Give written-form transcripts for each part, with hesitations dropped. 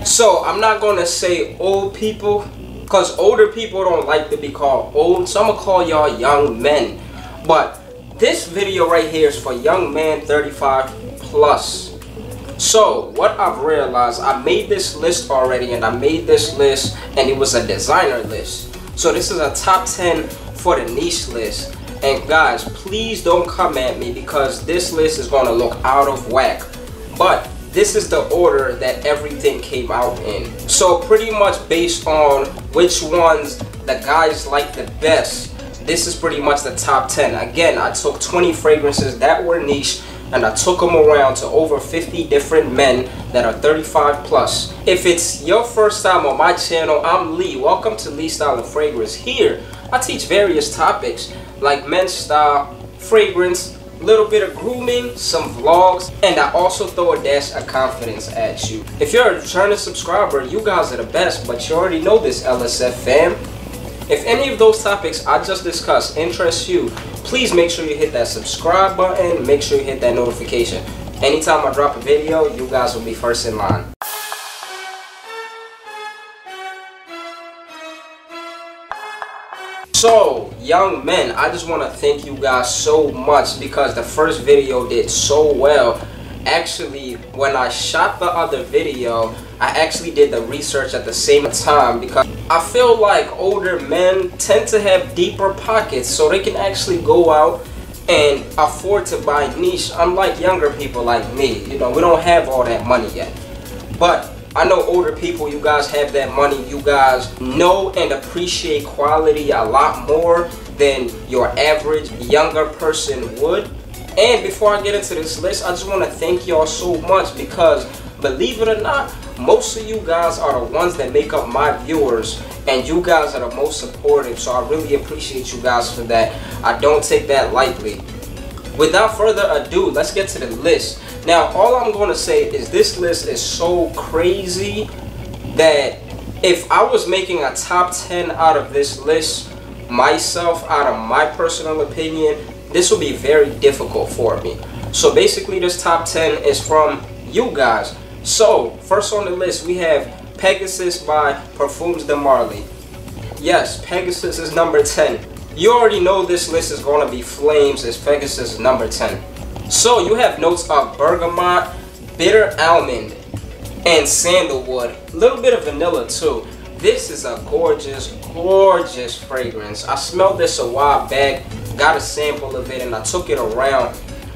So I'm not gonna say old people, because older people don't like to be called old, so I'm gonna call y'all young men. But this video right here is for young men 35 plus. So what I've realized, I made this list already, and I made this list and it was a designer list. So this is a top 10 for the niche list. And guys, please don't come at me because this list is gonna look out of whack. But this is the order that everything came out in. So pretty much based on which ones the guys like the best, this is pretty much the top 10. Again, I took 20 fragrances that were niche and I took them around to over 50 different men that are 35 plus. If it's your first time on my channel, I'm Lee. Welcome to Lee Style and Fragrance. Here, I teach various topics like men's style, fragrance, little bit of grooming, some vlogs, and I also throw a dash of confidence at you. If you're a returning subscriber, you guys are the best, but you already know this, LSF fam. If any of those topics I just discussed interest you, please make sure you hit that subscribe button, make sure you hit that notification. Anytime I drop a video, you guys will be first in line. So, young men, I just want to thank you guys so much because the first video did so well. Actually, when I shot the other video, I actually did the research at the same time because I feel like older men tend to have deeper pockets so they can actually go out and afford to buy niche, unlike younger people like me. You know, we don't have all that money yet. But I know older people, you guys have that money. You guys know and appreciate quality a lot more than your average younger person would. And before I get into this list, I just want to thank y'all so much because, believe it or not, most of you guys are the ones that make up my viewers, and you guys are the most supportive, so I really appreciate you guys for that. I don't take that lightly. Without further ado, let's get to the list. Now, all I'm going to say is this list is so crazy that if I was making a top 10 out of this list myself, out of my personal opinion, this will be very difficult for me. So basically this top 10 is from you guys. So first on the list we have PEGASUS by Parfums de Marley. Yes, PEGASUS is number 10. You already know this list is going to be flames as PEGASUS is number 10. So you have notes of bergamot, bitter almond, and sandalwood. A little bit of vanilla too. This is a gorgeous, gorgeous fragrance. I smelled this a while back, got a sample of it, and I took it around.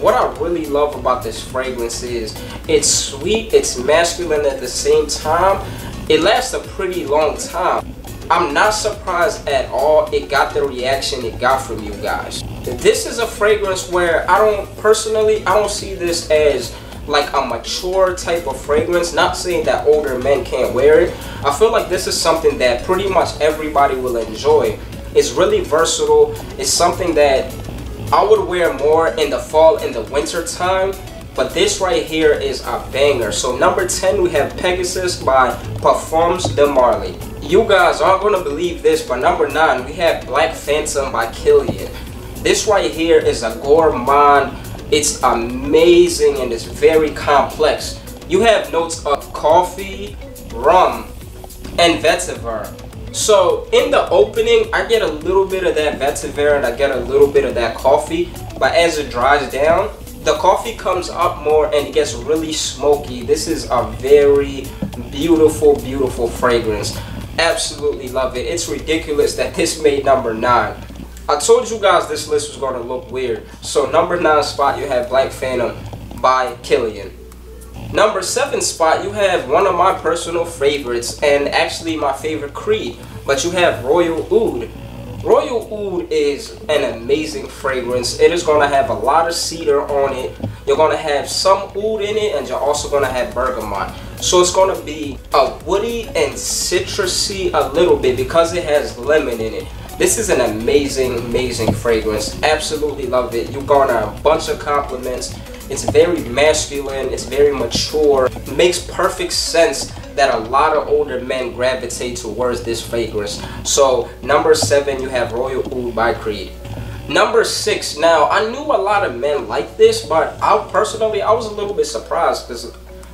What I really love about this fragrance is it's sweet, it's masculine at the same time. It lasts a pretty long time. I'm not surprised at all it got the reaction it got from you guys. This is a fragrance where I don't see this as like a mature type of fragrance. Not saying that older men can't wear it. I feel like this is something that pretty much everybody will enjoy. It's really versatile. It's something that I would wear more in the fall and the winter time, but this right here is a banger. So number 10 we have PEGASUS by Parfums de Marley. You guys aren't going to believe this, but number 9 we have Black Phantom by Killian. This right here is a gourmand. It's amazing and it's very complex. You have notes of coffee, rum, and vetiver. So in the opening, I get a little bit of that vetiver and I get a little bit of that coffee. But as it dries down, the coffee comes up more and it gets really smoky. This is a very beautiful, beautiful fragrance. Absolutely love it. It's ridiculous that this made number 9. I told you guys this list was going to look weird. So number 9 spot you have Black Phantom by Killian. Number 7 spot you have one of my personal favorites and actually my favorite Creed, but you have Royal Oud. Royal Oud is an amazing fragrance. It is going to have a lot of cedar on it. You're going to have some oud in it and you're also going to have bergamot. So it's going to be a woody and citrusy a little bit because it has lemon in it. This is an amazing, amazing fragrance. Absolutely love it. You garner a bunch of compliments. It's very masculine. It's very mature. It makes perfect sense that a lot of older men gravitate towards this fragrance. So number 7, you have Royal Oud by Creed. Number 6. Now I knew a lot of men like this, but I was a little bit surprised because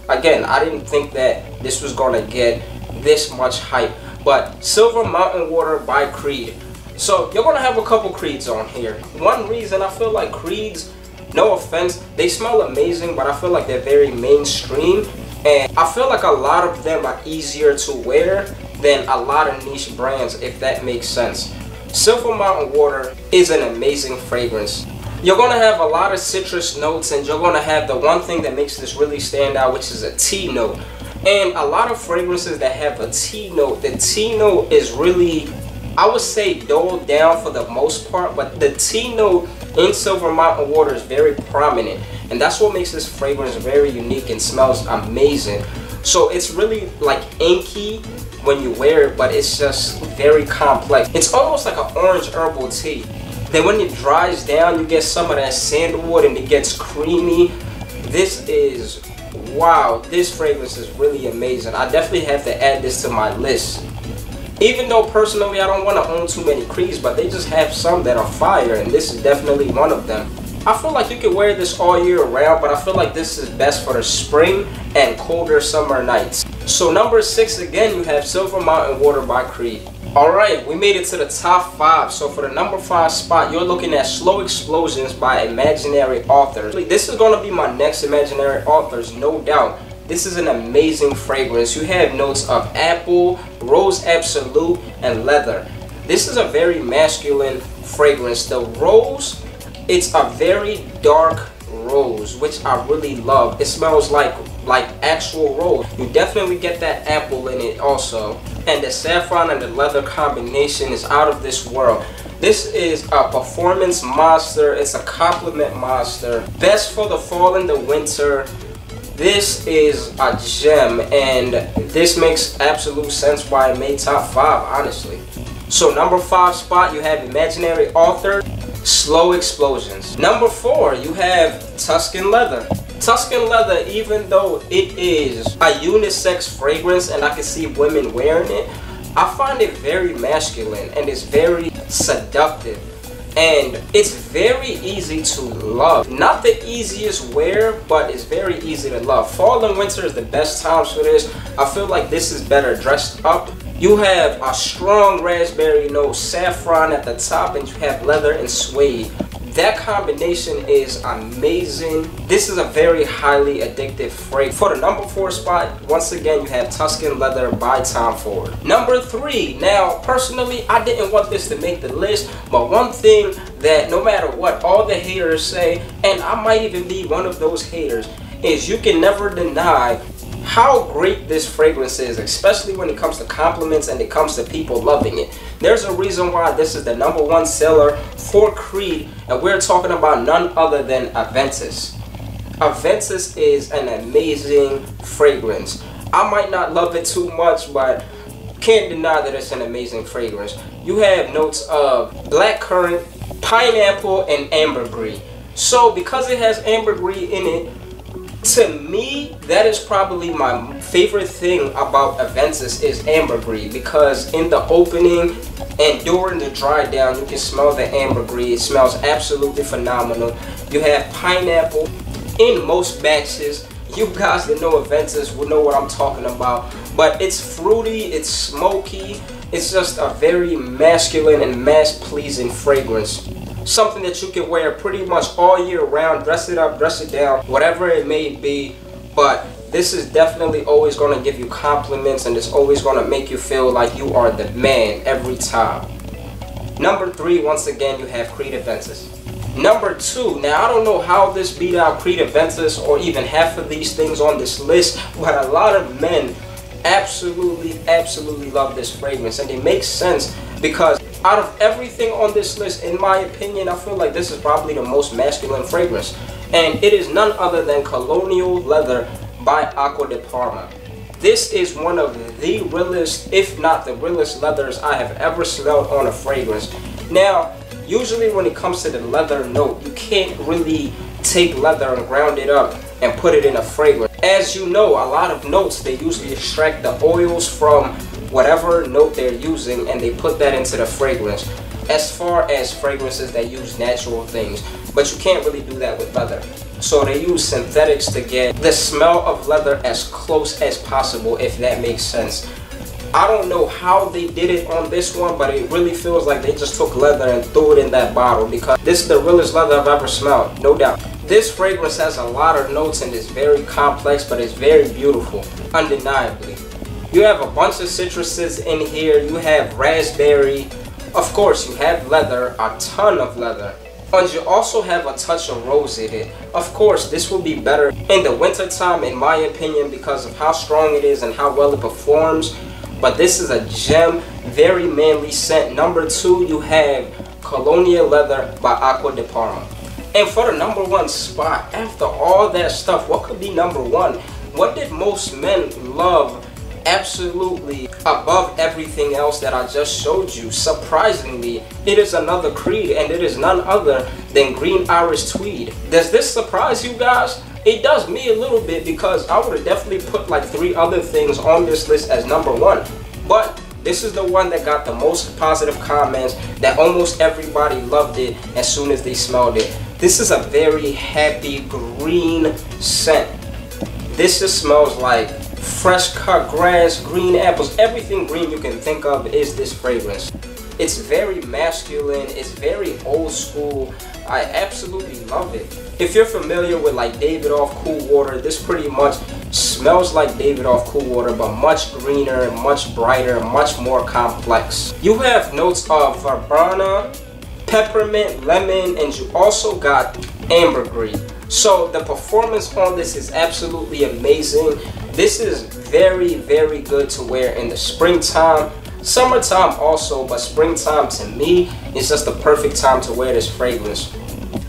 again, I didn't think that this was gonna get this much hype. But Silver Mountain Water by Creed. So you're gonna have a couple Creeds on here. One reason I feel like Creeds, no offense, they smell amazing, but I feel like they're very mainstream, and I feel like a lot of them are easier to wear than a lot of niche brands, if that makes sense. Silver Mountain Water is an amazing fragrance. You're gonna have a lot of citrus notes, and you're gonna have the one thing that makes this really stand out, which is a tea note. And a lot of fragrances that have a tea note, the tea note is really, I would say, dulled down for the most part, but the tea note in Silver Mountain Water is very prominent, and that's what makes this fragrance very unique and smells amazing. So it's really like inky when you wear it, but it's just very complex. It's almost like an orange herbal tea. Then when it dries down, you get some of that sandalwood and it gets creamy. This is, wow, this fragrance is really amazing. I definitely have to add this to my list. Even though personally I don't want to own too many Creeds, but they just have some that are fire, and this is definitely one of them. I feel like you can wear this all year round, but I feel like this is best for the spring and colder summer nights. So number 6, again, you have Silver Mountain Water by Creed. Alright, we made it to the top 5. So for the number 5 spot, you're looking at Slow Explosions by Imaginary Authors. This is going to be my next Imaginary Authors, no doubt. This is an amazing fragrance. You have notes of apple, rose absolute, and leather. This is a very masculine fragrance. The rose, it's a very dark rose, which I really love. It smells like actual rose. You definitely get that apple in it also. And the saffron and the leather combination is out of this world. This is a performance monster. It's a compliment monster. Best for the fall and the winter. This is a gem, and this makes absolute sense why it made top 5, honestly. So number 5 spot, you have Imaginary Author, Slow Explosions. Number 4, you have Tuscan Leather. Tuscan Leather, even though it is a unisex fragrance and I can see women wearing it, I find it very masculine and it's very seductive. And it's very easy to love. Not the easiest wear, but it's very easy to love. Fall and winter is the best times for this. I feel like this is better dressed up. You have a strong raspberry note, saffron at the top, and you have leather and suede. That combination is amazing. This is a very highly addictive fragrance. For the number 4 spot, once again, you have Tuscan Leather by Tom Ford. Number 3. Now, personally, I didn't want this to make the list, but one thing that no matter what all the haters say, and I might even be one of those haters, is you can never deny how great this fragrance is, especially when it comes to compliments and it comes to people loving it. There's a reason why this is the number 1 seller for Creed, and we're talking about none other than Aventus. Aventus is an amazing fragrance. I might not love it too much, but can't deny that it's an amazing fragrance. You have notes of blackcurrant, pineapple, and ambergris. So because it has ambergris in it, to me, that is probably my favorite thing about Aventus is ambergris, because in the opening and during the dry down, you can smell the ambergris. It smells absolutely phenomenal. You have pineapple in most batches. You guys that know Aventus will know what I'm talking about. But it's fruity, it's smoky. It's just a very masculine and mass-pleasing fragrance. Something that you can wear pretty much all year round, dress it up, dress it down, whatever it may be. But this is definitely always going to give you compliments, and it's always going to make you feel like you are the man every time. Number 3, once again, you have Creed Aventus. Number 2, now I don't know how this beat out Creed Aventus or even half of these things on this list, but a lot of men absolutely love this fragrance, and it makes sense because out of everything on this list, in my opinion, I feel like this is probably the most masculine fragrance, and it is none other than Colonial Leather by Aqua de Parma. This is one of the realest, if not the realest leathers I have ever smelled on a fragrance. Now, usually when it comes to the leather note, you can't really take leather and ground it up and put it in a fragrance. As you know, a lot of notes, they usually extract the oils from whatever note they're using and they put that into the fragrance. as far as fragrances that use natural things, but you can't really do that with leather. So they use synthetics to get the smell of leather as close as possible, if that makes sense. I don't know how they did it on this one, but it really feels like they just took leather and threw it in that bottle, because this is the realest leather I've ever smelled, no doubt. This fragrance has a lot of notes and is very complex, but it's very beautiful, undeniably. You have a bunch of citruses in here. You have raspberry. Of course, you have leather, a ton of leather. And you also have a touch of rose in it. Of course, this will be better in the winter time, in my opinion, because of how strong it is and how well it performs. But this is a gem, very manly scent. Number 2, you have Colonia Leather by Aqua de Parma. And for the number 1 spot, after all that stuff, what could be number 1? What did most men love absolutely above everything else that I just showed you? Surprisingly, it is another Creed, and it is none other than Green Iris Tweed. Does this surprise you guys? It does me a little bit, because I would have definitely put like 3 other things on this list as number 1. But this is the one that got the most positive comments, that almost everybody loved it as soon as they smelled it. This is a very happy green scent. This just smells like fresh cut grass, green apples, everything green you can think of is this fragrance. It's very masculine, it's very old school. I absolutely love it. If you're familiar with like Davidoff Cool Water, this pretty much smells like Davidoff Cool Water, but much greener, much brighter, much more complex. You have notes of verbena, peppermint, lemon, and you also got ambergris. So the performance on this is absolutely amazing. This is very, very good to wear in the springtime, summertime also, but springtime to me is just the perfect time to wear this fragrance.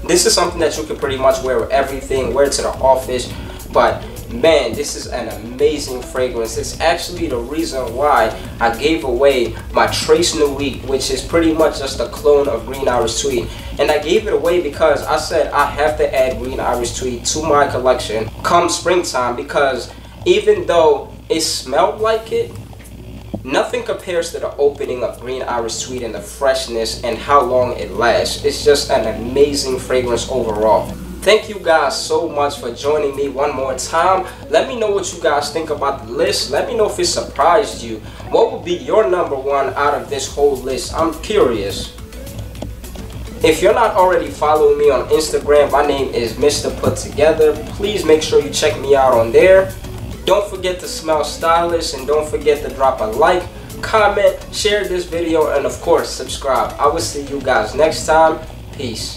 This is something that you can pretty much wear with everything, wear it to the office, but man, this is an amazing fragrance. It's actually the reason why I gave away my Trace Nuit, which is pretty much just a clone of Green Iris Tweed. And I gave it away because I said I have to add Green Iris Tweed to my collection come springtime, because even though it smelled like it, nothing compares to the opening of Green Iris Tweed and the freshness and how long it lasts. It's just an amazing fragrance overall. Thank you guys so much for joining me one more time. Let me know what you guys think about the list. Let me know if it surprised you. What would be your number 1 out of this whole list? I'm curious. If you're not already following me on Instagram, my name is Mr. Put Together. Please make sure you check me out on there. Don't forget to smell stylish, and don't forget to drop a like, comment, share this video, and of course subscribe. I will see you guys next time. Peace.